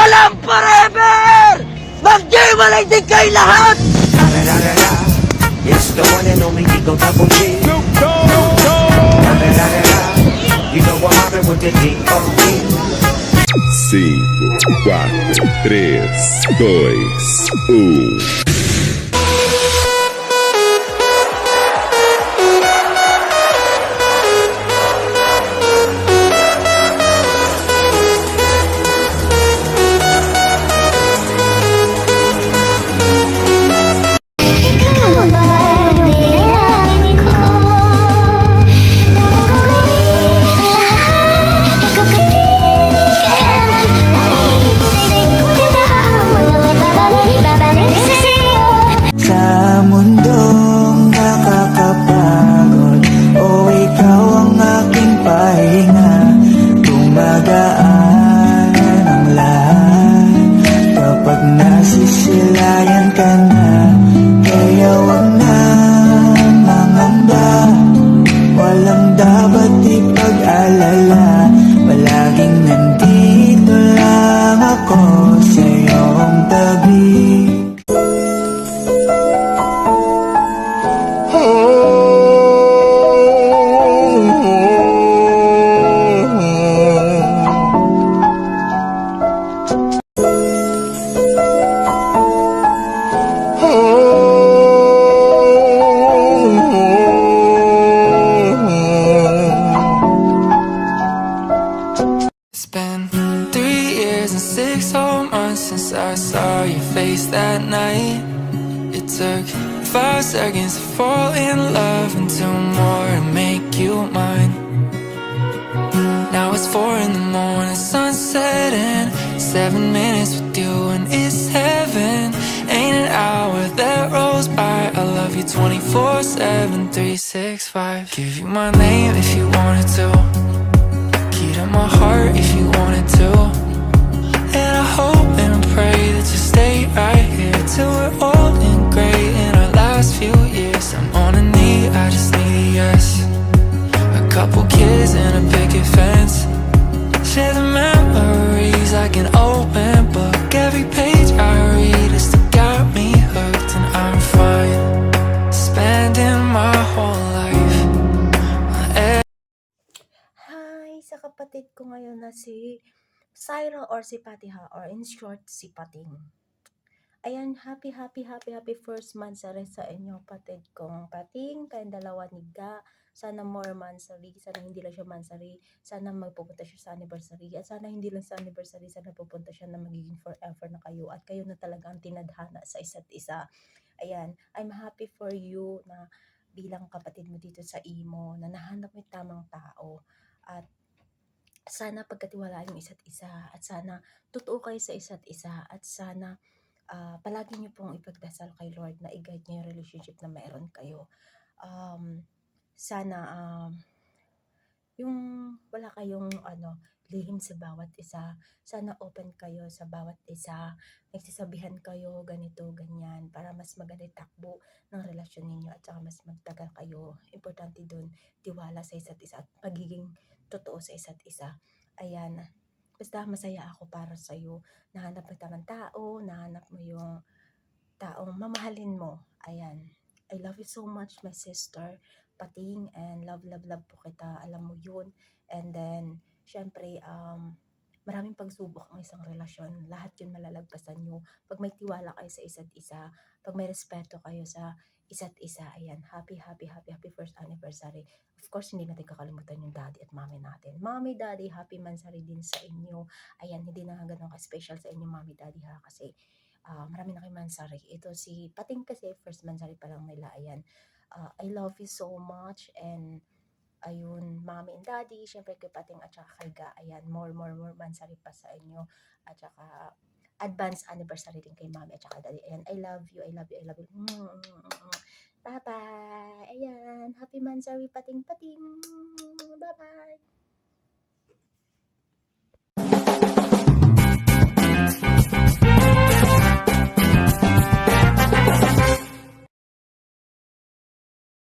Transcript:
walang forever! Magdiwalay din kayo lahat! It's the one and only Eagle Double G. You know what happened with the D.O.D. 5, 4, 3, 2, 1. Sa mundong nakakapagod, o ikaw ang aking pahinga. Tumagaan ang lahat kapag nasisilayan ka na. Kaya wag na mangamba, walang dapat ipag-alala. Palaging nandito lang ako sa iyong tabi. It's been 3 years and 6 whole months since I saw your face that night. It took 5 seconds to fall in love and 2 more to make you mine. Now it's 4 in the morning, sun setting, 7 minutes with you and it's heaven. Ain't an hour that rolls by. I love you 24/7, 365. Give you my name if you wanted to. Key to my heart if you wanted to. And I hope and pray that you stay right here till we're old and gray in our last few years. I'm on a knee, I just need a yes. A couple kids and a picket fence. Share the memories like an open book. Every page I read is still got me hooked, and I'm fine spending my whole life on Hi sa kapatid ko ngayon na si Syra or si Patiha or in short si Pating. Ayan, happy first mansari sa inyo patid kong Pating, kayong dalawa ni Ga. Sana more mansari, sana hindi lang siya mansari, sana magpupunta siya sa anniversary, at sana hindi lang sa anniversary, sana pupunta siya na magiging forever na kayo, at kayo na talaga ang tinadhana sa isa't isa. Ayan, I'm happy for you na bilang kapatid mo dito sa imo, na nahanap mo yung tamang tao, at sana pagkatiwalaan yung isa't isa, at sana totoo kayo sa isa't isa, at sana palagi niyo pong ipagdasal kay Lord na i-guide niya yung relationship na meron kayo. Sana yung wala kayong lihim sa bawat isa. Sana open kayo sa bawat isa. Nagsasabihan kayo ganito, ganyan, para mas maganda takbo ng relasyon ninyo at saka mas magtagal kayo. Importante dun, tiwala sa isa't isa at pagiging totoo sa isa't isa. Ayan. Basta masaya ako para sa'yo. Nahanap mo tamang tao, nahanap mo yung taong mamahalin mo. Ayan. I love you so much, my sister Pating, and love po kita. Alam mo yun. And then, syempre, maraming pagsubok ang isang relasyon. Lahat yun malalagpasan nyo. Pag may tiwala kayo sa isa't isa, pag may respeto kayo sa isa't isa, ayan, happy first anniversary. Of course, hindi natin kakalimutan yung daddy at mommy natin. Mommy, daddy, happy mansari din sa inyo. Ayan, hindi na ganun ka-special sa inyo, mommy, daddy ha, kasi marami na kayong mansari. Ito si Pating kasi, first mansari pa lang nila, ayan. I love you so much, and ayun, mommy and daddy, syempre kay Pating at saka kay Ga, ayan, more mansari pa sa inyo, at saka advance anniversary din kay mommy at saka daddy. Ayan, I love you. Bye-bye. Ayan, happy mansari Pating. Bye-bye.